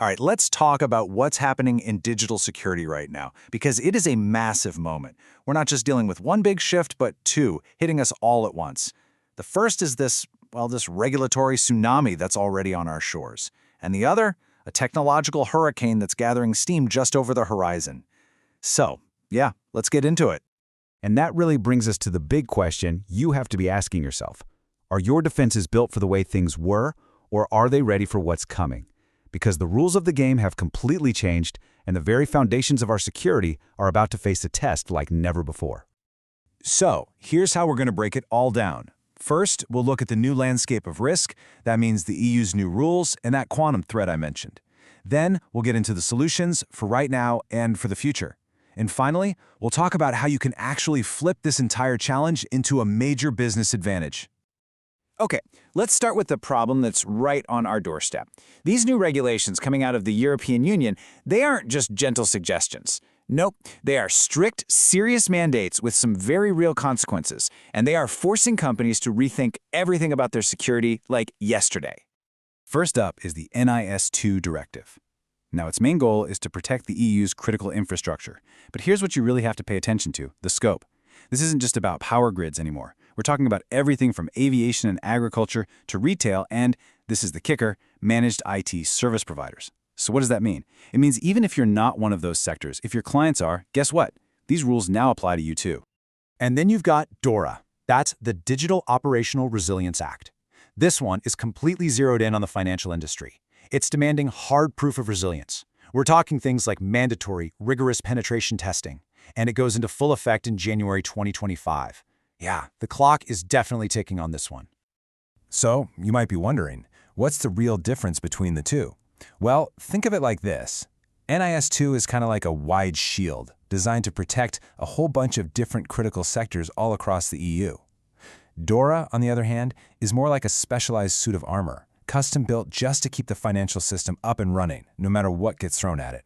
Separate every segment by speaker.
Speaker 1: All right, let's talk about what's happening in digital security right now, because it is a massive moment. We're not just dealing with one big shift, but two, hitting us all at once. The first is this regulatory tsunami that's already on our shores. And the other, a technological hurricane that's gathering steam just over the horizon. So, yeah, let's get into it.
Speaker 2: And that really brings us to the big question you have to be asking yourself. Are your defenses built for the way things were, or are they ready for what's coming? Because the rules of the game have completely changed, and the very foundations of our security are about to face a test like never before.
Speaker 3: So, here's how we're going to break it all down. First, we'll look at the new landscape of risk. That means the EU's new rules and that quantum threat I mentioned. Then, we'll get into the solutions for right now and for the future. And finally, we'll talk about how you can actually flip this entire challenge into a major business advantage.
Speaker 4: Okay, let's start with the problem that's right on our doorstep. These new regulations coming out of the European Union, they aren't just gentle suggestions. Nope, they are strict, serious mandates with some very real consequences, and they are forcing companies to rethink everything about their security like yesterday.
Speaker 3: First up is the NIS2 directive. Now, its main goal is to protect the EU's critical infrastructure. But here's what you really have to pay attention to, the scope. This isn't just about power grids anymore. We're talking about everything from aviation and agriculture to retail and, this is the kicker, managed IT service providers. So what does that mean? It means even if you're not one of those sectors, if your clients are, guess what? These rules now apply to you too.
Speaker 2: And then you've got DORA. That's the Digital Operational Resilience Act. This one is completely zeroed in on the financial industry. It's demanding hard proof of resilience. We're talking things like mandatory, rigorous penetration testing, and it goes into full effect in January 2025. Yeah, the clock is definitely ticking on this one.
Speaker 3: So, you might be wondering, what's the real difference between the two? Well, think of it like this. NIS2 is kind of like a wide shield, designed to protect a whole bunch of different critical sectors all across the EU. DORA, on the other hand, is more like a specialized suit of armor, custom-built just to keep the financial system up and running, no matter what gets thrown at it.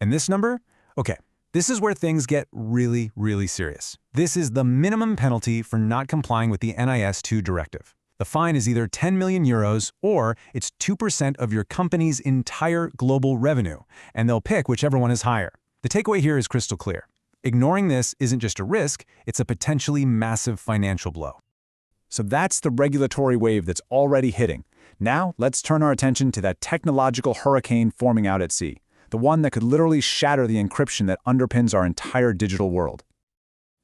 Speaker 2: And this number? Okay, this is where things get really, really serious. This is the minimum penalty for not complying with the NIS2 directive. The fine is either 10 million euros or it's 2% of your company's entire global revenue, and they'll pick whichever one is higher. The takeaway here is crystal clear. Ignoring this isn't just a risk, it's a potentially massive financial blow. So that's the regulatory wave that's already hitting. Now, let's turn our attention to that technological hurricane forming out at sea, the one that could literally shatter the encryption that underpins our entire digital world.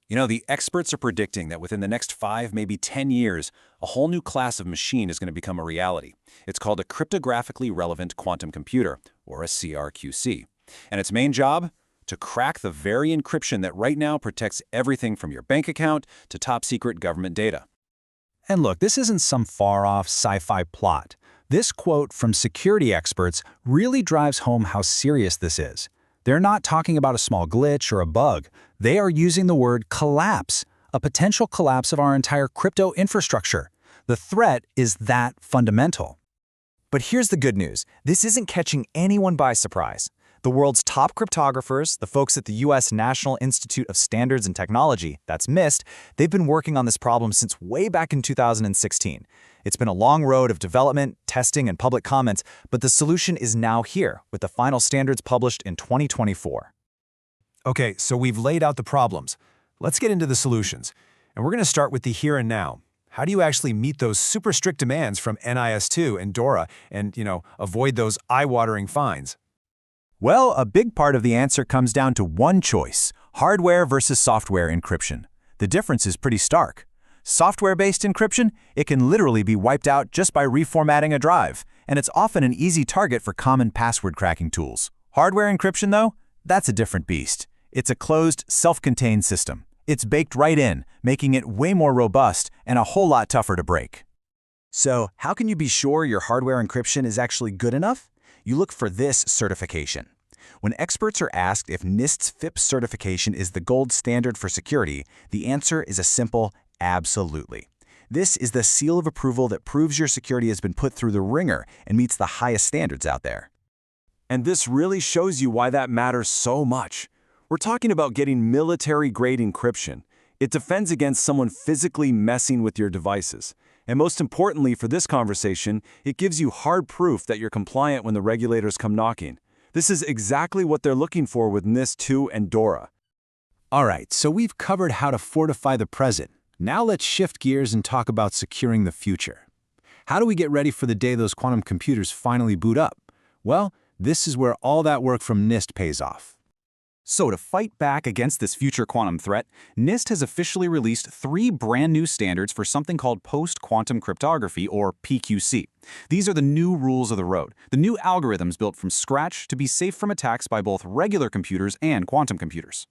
Speaker 1: You know, the experts are predicting that within the next 5, maybe 10 years, a whole new class of machine is going to become a reality. It's called a cryptographically relevant quantum computer, or a CRQC. And its main job? To crack the very encryption that right now protects everything from your bank account to top-secret government data.
Speaker 2: And look, this isn't some far-off sci-fi plot. This quote from security experts really drives home how serious this is. They're not talking about a small glitch or a bug. They are using the word collapse, a potential collapse of our entire crypto infrastructure. The threat is that fundamental.
Speaker 4: But here's the good news. This isn't catching anyone by surprise. The world's top cryptographers, the folks at the U.S. National Institute of Standards and Technology, that's NIST, they've been working on this problem since way back in 2016. It's been a long road of development, testing, and public comments, but the solution is now here, with the final standards published in 2024.
Speaker 3: Okay, so we've laid out the problems. Let's get into the solutions. And we're going to start with the here and now. How do you actually meet those super strict demands from NIS2 and DORA and, avoid those eye-watering fines?
Speaker 4: Well, a big part of the answer comes down to one choice: hardware versus software encryption. The difference is pretty stark. Software-based encryption, it can literally be wiped out just by reformatting a drive, and it's often an easy target for common password cracking tools. Hardware encryption, though, that's a different beast. It's a closed, self-contained system. It's baked right in, making it way more robust and a whole lot tougher to break. So, how can you be sure your hardware encryption is actually good enough? You look for this certification. When experts are asked if NIST's FIPS certification is the gold standard for security, the answer is a simple absolutely. This is the seal of approval that proves your security has been put through the ringer and meets the highest standards out there.
Speaker 3: And this really shows you why that matters so much. We're talking about getting military-grade encryption. It defends against someone physically messing with your devices. And most importantly for this conversation, it gives you hard proof that you're compliant when the regulators come knocking. This is exactly what they're looking for with NIST 2 and DORA.
Speaker 4: All right, so we've covered how to fortify the present. Now let's shift gears and talk about securing the future. How do we get ready for the day those quantum computers finally boot up? Well, this is where all that work from NIST pays off.
Speaker 3: So to fight back against this future quantum threat, NIST has officially released 3 brand new standards for something called post-quantum cryptography, or PQC. These are the new rules of the road, the new algorithms built from scratch to be safe from attacks by both regular computers and quantum computers.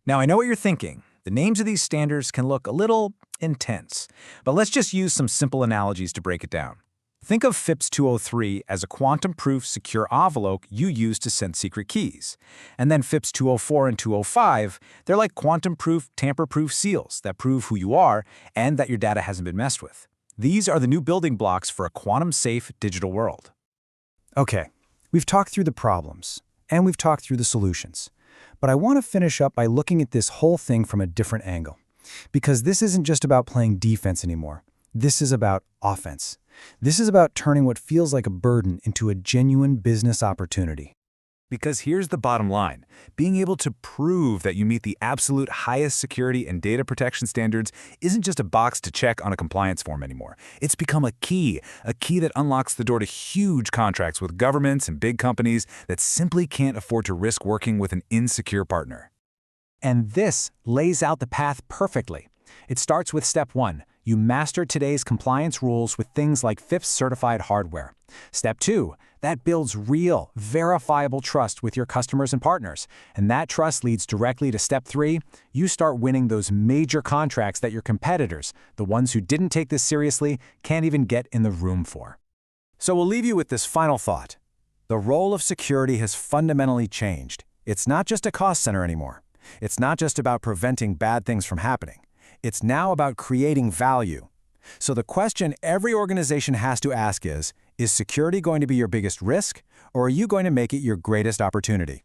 Speaker 2: Now, I know what you're thinking. The names of these standards can look a little intense, but let's just use some simple analogies to break it down. Think of FIPS 203 as a quantum-proof secure envelope you use to send secret keys. And then FIPS 204 and 205, they're like quantum-proof, tamper-proof seals that prove who you are and that your data hasn't been messed with. These are the new building blocks for a quantum-safe digital world. Okay, we've talked through the problems, and we've talked through the solutions. But I want to finish up by looking at this whole thing from a different angle. Because this isn't just about playing defense anymore. This is about offense. This is about turning what feels like a burden into a genuine business opportunity.
Speaker 3: Because here's the bottom line. Being able to prove that you meet the absolute highest security and data protection standards isn't just a box to check on a compliance form anymore. It's become a key that unlocks the door to huge contracts with governments and big companies that simply can't afford to risk working with an insecure partner.
Speaker 2: And this lays out the path perfectly. It starts with step 1. You master today's compliance rules with things like FIPS-certified hardware. Step 2. That builds real, verifiable trust with your customers and partners. And that trust leads directly to step 3. You start winning those major contracts that your competitors, the ones who didn't take this seriously, can't even get in the room for.
Speaker 4: So we'll leave you with this final thought. The role of security has fundamentally changed. It's not just a cost center anymore. It's not just about preventing bad things from happening. It's now about creating value. So the question every organization has to ask is security going to be your biggest risk, or are you going to make it your greatest opportunity?